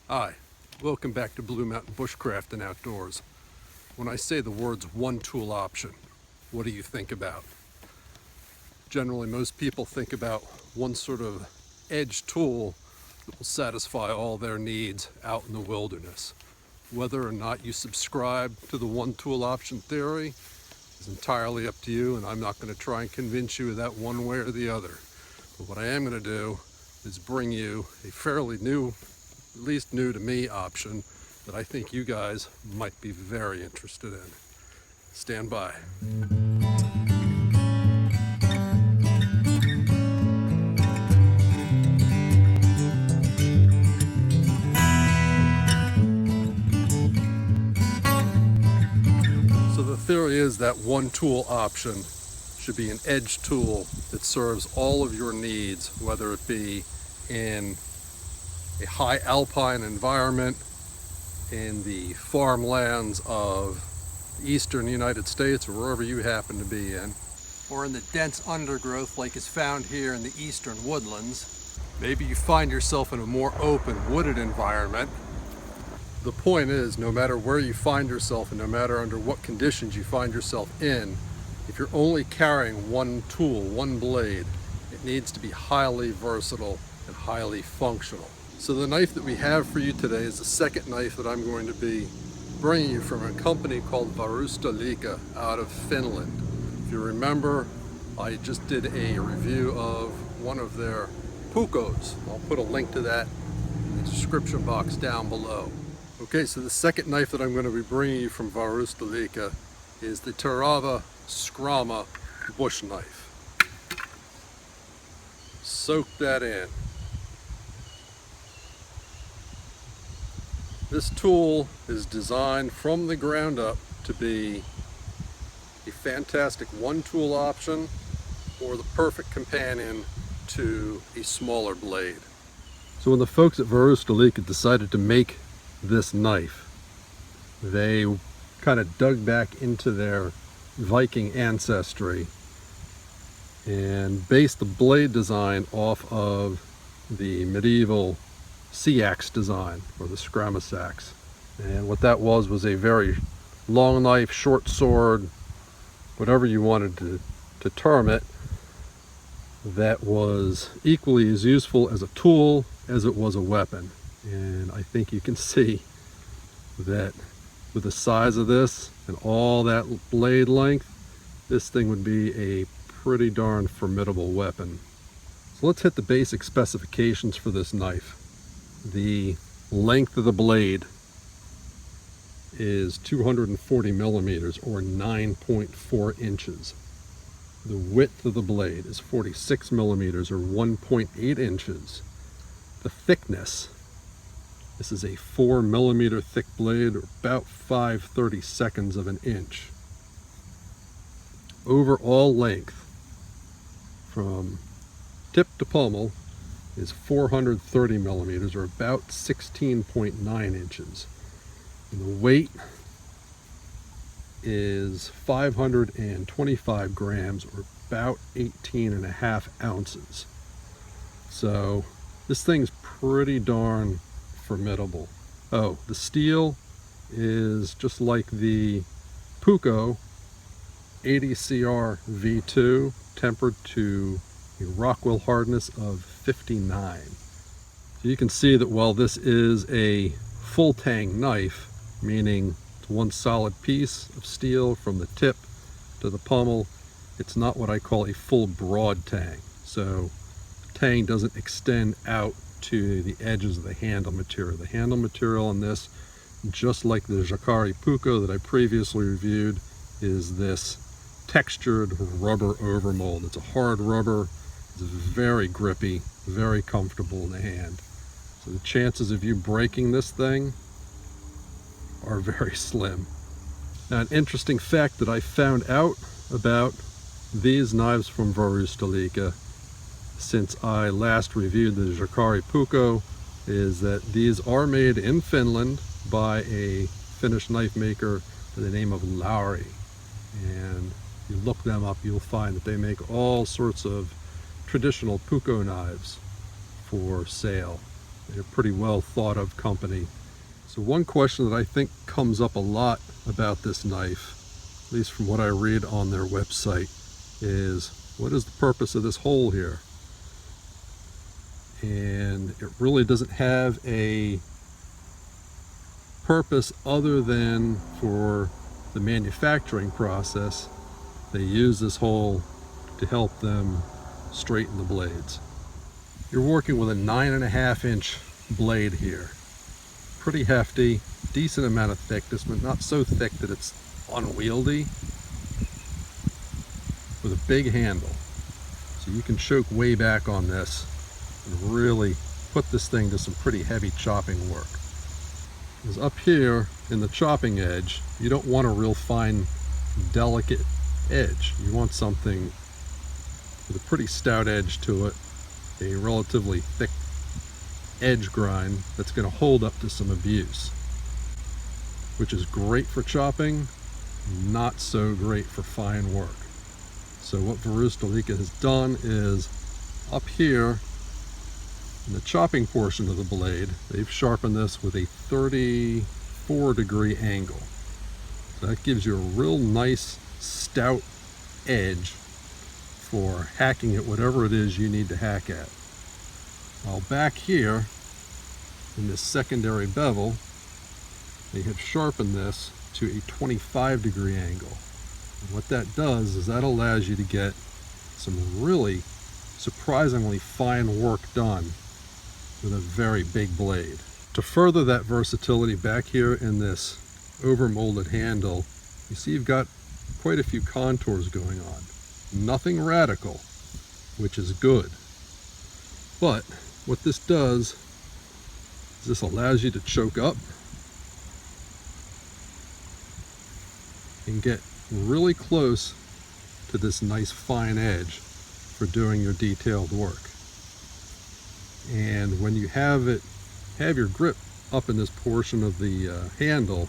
Hi, welcome back to Blue Mountain Bushcraft and Outdoors. When I say the words one tool option, what do you think about? Generally, most people think about one sort of edge tool that will satisfy all their needs out in the wilderness. Whether or not you subscribe to the one tool option theory is entirely up to you, and I'm not going to try and convince you of that one way or the other. But what I am going to do is bring you a fairly new, at least new to me, option that I think you guys might be very interested in. Stand by. So the theory is that one tool option should be an edge tool that serves all of your needs, whether it be in a high alpine environment, in the farmlands of the eastern United States or wherever you happen to be in, or in the dense undergrowth like is found here in the eastern woodlands. Maybe you find yourself in a more open wooded environment. The point is, no matter where you find yourself and no matter under what conditions you find yourself in, if you're only carrying one tool, one blade, it needs to be highly versatile and highly functional. So the knife that we have for you today is the second knife that I'm going to be bringing you from a company called Varustelika out of Finland. If you remember, I just did a review of one of their Pukos. I'll put a link to that in the description box down below. Okay, so the second knife that I'm going to be bringing you from Varustelika is the Terava Skrama Bush Knife. Soak that in. This tool is designed from the ground up to be a fantastic one tool option or the perfect companion to a smaller blade. So when the folks at Varustelika decided to make this knife, they kind of dug back into their Viking ancestry and based the blade design off of the medieval sea axe design, or the Skrama axe. And what that was a very long knife, short sword, whatever you wanted to term it, that was equally as useful as a tool as it was a weapon. And I think you can see that with the size of this and all that blade length, this thing would be a pretty darn formidable weapon. So let's hit the basic specifications for this knife. The length of the blade is 240 millimeters or 9.4 inches. The width of the blade is 46 millimeters or 1.8 inches. The thickness, this is a 4 millimeter thick blade or about 5/32 of an inch. Overall length from tip to pommel is 430 millimeters or about 16.9 inches. And the weight is 525 grams or about 18.5 ounces. So this thing's pretty darn formidable. Oh, the steel is just like the Puko 80CR V2, tempered to a Rockwell hardness of 59. So you can see that while this is a full tang knife, meaning it's one solid piece of steel from the tip to the pommel, it's not what I call a full broad tang. So the tang doesn't extend out to the edges of the handle material. The handle material on this, just like the Jacare Puko that I previously reviewed, is this textured rubber overmold. It's a hard rubber. It's very grippy, very comfortable in the hand. So the chances of you breaking this thing are very slim. Now, an interesting fact that I found out about these knives from Varustelika since I last reviewed the Jacare Puko is that these are made in Finland by a Finnish knife maker by the name of Lauri. And if you look them up, you'll find that they make all sorts of traditional Puko knives for sale. They're a pretty well thought of company. So one question that I think comes up a lot about this knife, at least from what I read on their website, is what is the purpose of this hole here? And it really doesn't have a purpose other than for the manufacturing process. They use this hole to help them straighten the blades. You're working with a 9.5 inch blade here. Pretty hefty, decent amount of thickness, but not so thick that it's unwieldy, with a big handle. So you can choke way back on this and really put this thing to some pretty heavy chopping work. Because up here in the chopping edge, you don't want a real fine, delicate edge. You want something with a pretty stout edge to it, a relatively thick edge grind that's going to hold up to some abuse, which is great for chopping, not so great for fine work. So what Verustalica has done is up here in the chopping portion of the blade, they've sharpened this with a 34-degree angle. So that gives you a real nice stout edge for hacking at whatever it is you need to hack at. While back here in this secondary bevel, they have sharpened this to a 25-degree angle. And what that does is that allows you to get some really surprisingly fine work done with a very big blade. To further that versatility back here in this over-molded handle, you see you've got quite a few contours going on. Nothing radical, which is good. But what this does is this allows you to choke up and get really close to this nice fine edge for doing your detailed work. And when you have your grip up in this portion of the handle,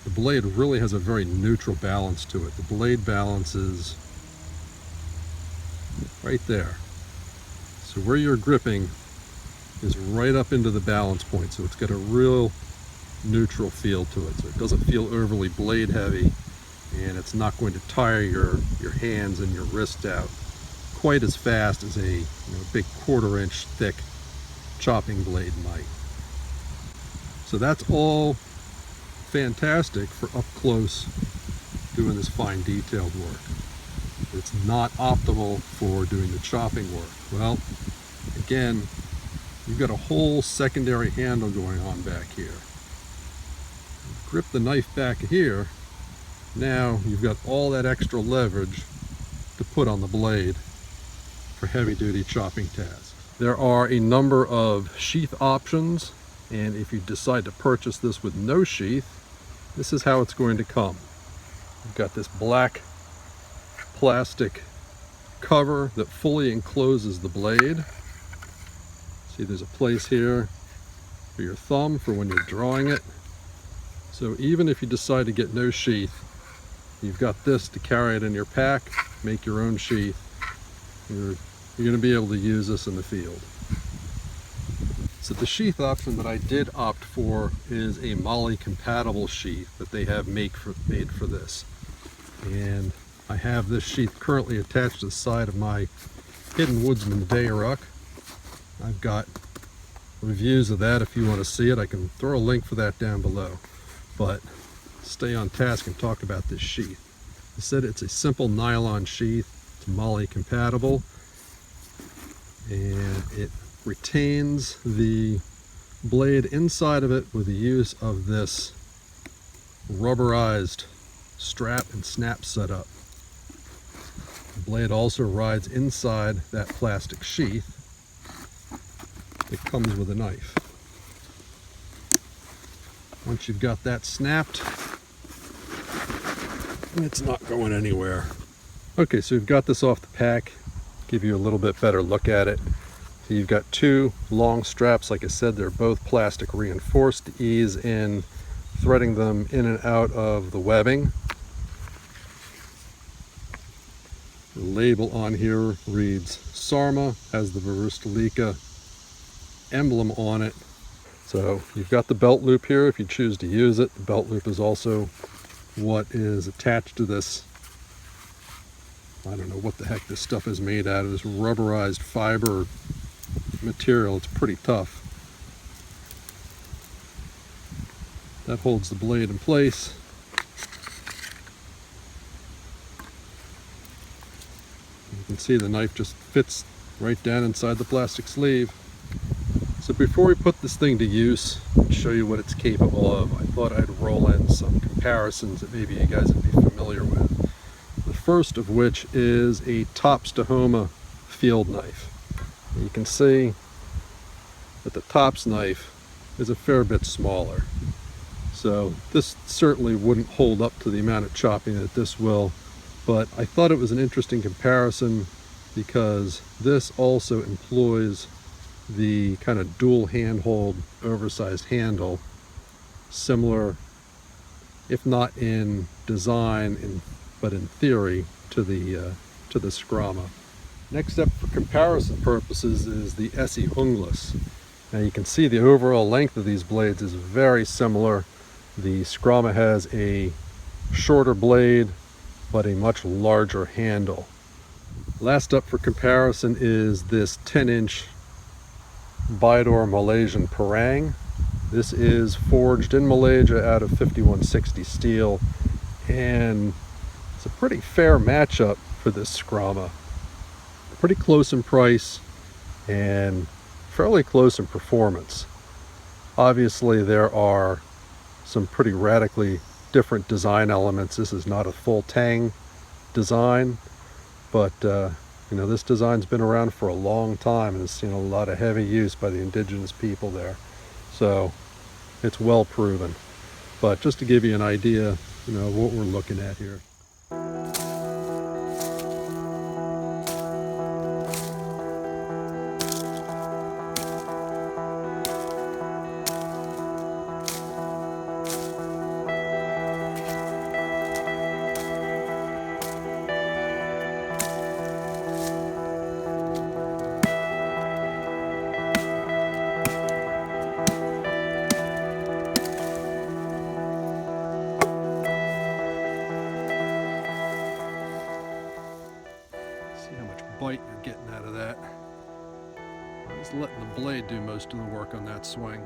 the blade really has a very neutral balance to it. The blade balance is right there. So where you're gripping is right up into the balance point, so it's got a real neutral feel to it. So it doesn't feel overly blade heavy, and it's not going to tire your hands and your wrist out quite as fast as a big 1/4 inch thick chopping blade might. So that's all fantastic for up close doing this fine detailed work. It's not optimal for doing the chopping work. Well, again, you've got a whole secondary handle going on back here. Grip the knife back here, now you've got all that extra leverage to put on the blade for heavy-duty chopping tasks. There are a number of sheath options, and if you decide to purchase this with no sheath, this is how it's going to come. You've got this black plastic cover that fully encloses the blade. See, there's a place here for your thumb for when you're drawing it. So even if you decide to get no sheath, you've got this to carry it in your pack, make your own sheath. You're going to be able to use this in the field. So the sheath option that I did opt for is a MOLLE compatible sheath that they have made for this. And I have this sheath currently attached to the side of my Hidden Woodsman Dayruck. I've got reviews of that if you want to see it. I can throw a link for that down below. But stay on task and talk about this sheath. I said it's a simple nylon sheath. It's MOLLE compatible, and it retains the blade inside of it with the use of this rubberized strap and snap setup. The blade also rides inside that plastic sheath that comes with a knife. Once you've got that snapped, it's not going anywhere. Okay, so we've got this off the pack. Give you a little bit better look at it. So you've got two long straps. Like I said, they're both plastic reinforced to ease in threading them in and out of the webbing. The label on here reads Sarma, has the Verustalica emblem on it. So you've got the belt loop here if you choose to use it. The belt loop is also what is attached to this. I don't know what the heck this stuff is made out of. This rubberized fiber material. It's pretty tough. That holds the blade in place. You can see the knife just fits right down inside the plastic sleeve. So before we put this thing to use and show you what it's capable of, I thought I'd roll in some comparisons that maybe you guys would be familiar with. The first of which is a Tops-Tahoma field knife. You can see that the Tops knife is a fair bit smaller. So this certainly wouldn't hold up to the amount of chopping that this will, but I thought it was an interesting comparison because this also employs the kind of dual handhold oversized handle, similar, if not in design, but in theory, to the Skrama. Next up for comparison purposes is the Essie Hungless. Now you can see the overall length of these blades is very similar. The Skrama has a shorter blade, but a much larger handle. Last up for comparison is this 10-inch Bidor Malaysian Parang. This is forged in Malaysia out of 5160 steel, and it's a pretty fair matchup for this Skrama. Pretty close in price and fairly close in performance. Obviously there are some pretty radically different design elements. This is not a full tang design, but you know, this design's been around for a long time and has seen a lot of heavy use by the indigenous people there. So it's well proven. But just to give you an idea, you know, what we're looking at here. Bite you're getting out of that. I'm just letting the blade do most of the work on that swing.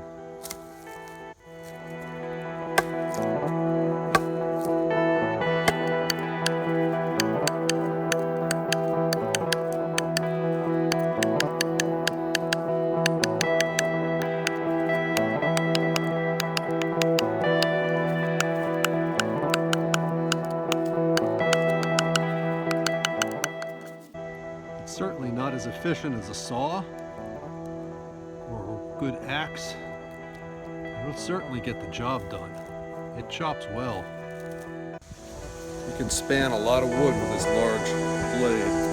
Certainly not as efficient as a saw or a good axe. It'll certainly get the job done. It chops well. You can span a lot of wood with this large blade.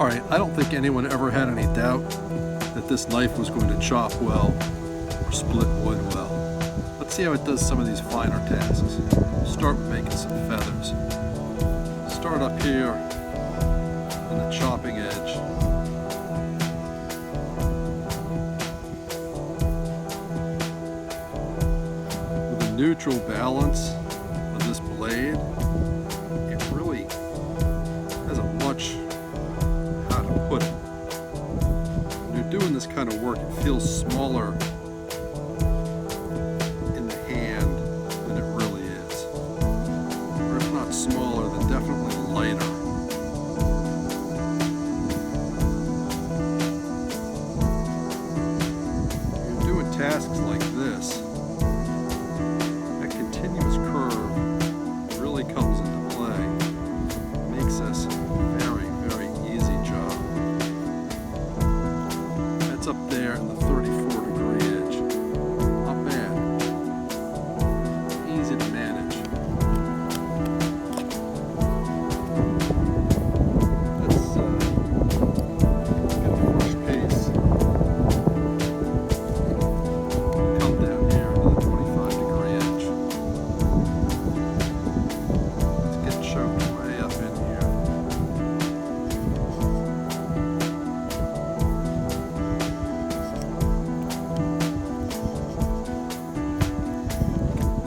Alright, I don't think anyone ever had any doubt that this knife was going to chop well or split wood well. Let's see how it does some of these finer tasks. Start with making some feathers. Start up here on the chopping edge. With a neutral balance of this blade, it really has a much, how to put it, when you're doing this kind of work, it feels smaller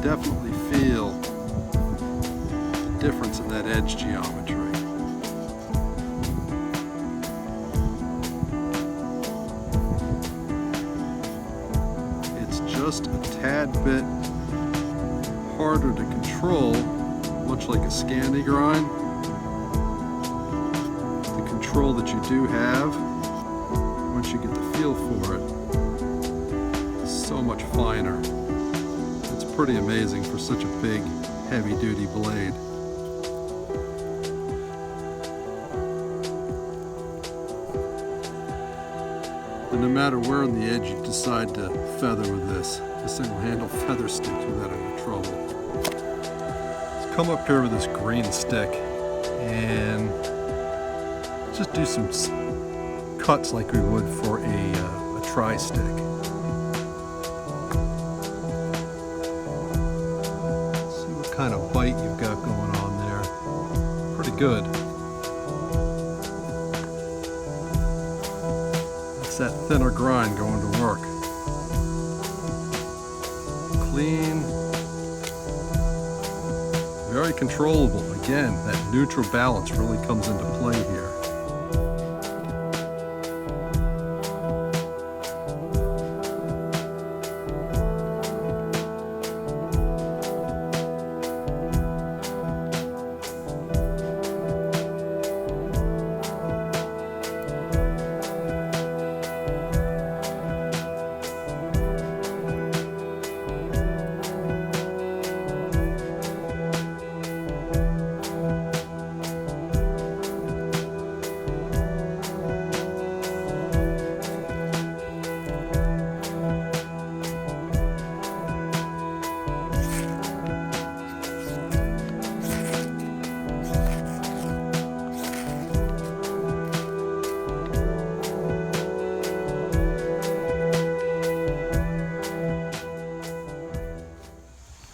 definitely feel the difference in that edge geometry. It's just a tad bit harder to control, much like a Scandi grind. The control that you do have, once you get the feel for it, is so much finer. It's pretty amazing for such a big, heavy-duty blade. And no matter where on the edge you decide to feather with this single handle feather sticks without any trouble. Let's come up here with this green stick and just do some cuts like we would for a tri-stick. See what kind of bite you've got going on there. Pretty good. That's that thinner grind going to work. Clean, very controllable. Again, that neutral balance really comes into play here.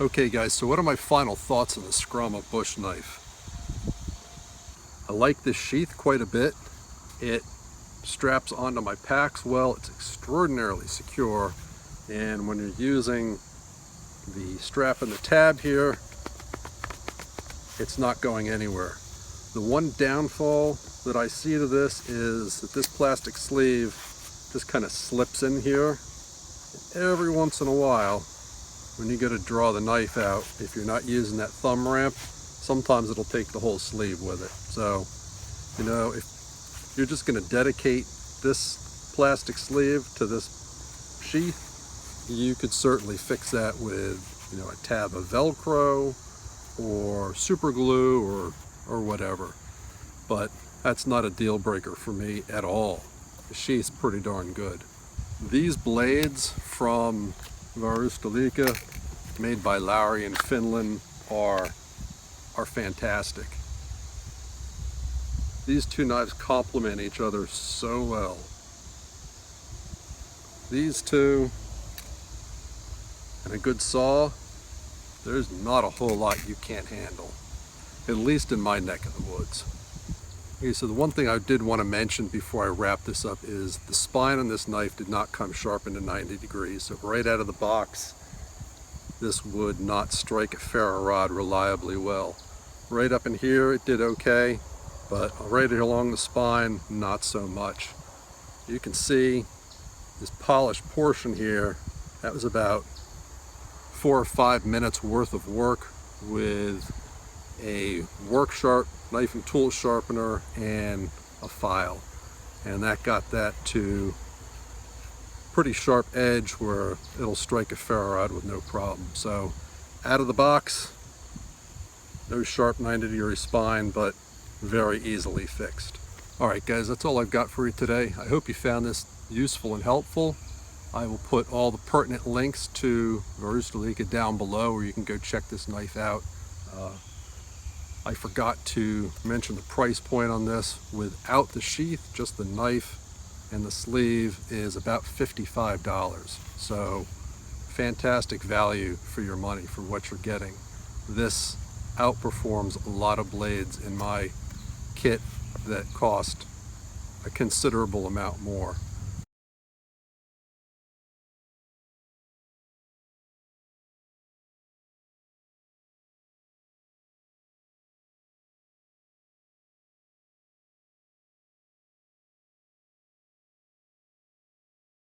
Okay guys, so what are my final thoughts on the Skrama Bush Knife? I like this sheath quite a bit. It straps onto my packs well. It's extraordinarily secure, and when you're using the strap and the tab here, it's not going anywhere. The one downfall that I see to this is that this plastic sleeve just kind of slips in here. Every once in a while, when you go to draw the knife out, if you're not using that thumb ramp, sometimes it'll take the whole sleeve with it. So, you know, if you're just going to dedicate this plastic sleeve to this sheath, you could certainly fix that with, you know, a tab of Velcro or super glue or whatever. But that's not a deal breaker for me at all. The sheath's pretty darn good. These blades from Varustelika, made by Lowry in Finland, are fantastic. These two knives complement each other so well. These two and a good saw, there's not a whole lot you can't handle, at least in my neck of the woods. Okay, so the one thing I did want to mention before I wrap this up is the spine on this knife did not come sharpened to 90 degrees. So right out of the box, this would not strike a ferro rod reliably well. Right up in here, it did okay, but right along the spine, not so much. You can see this polished portion here, that was about 4 or 5 minutes worth of work with a work sharp knife and tool sharpener and a file, and that got that to pretty sharp edge where it'll strike a ferro rod with no problem. So out of the box, no sharp 90-degree spine, but very easily fixed. Alright guys, that's all I've got for you today. I hope you found this useful and helpful. I will put all the pertinent links to Varustelika down below where you can go check this knife out. I forgot to mention the price point on this. Without the sheath, just the knife and the sleeve is about $55. So fantastic value for your money for what you're getting. This outperforms a lot of blades in my kit that cost a considerable amount more.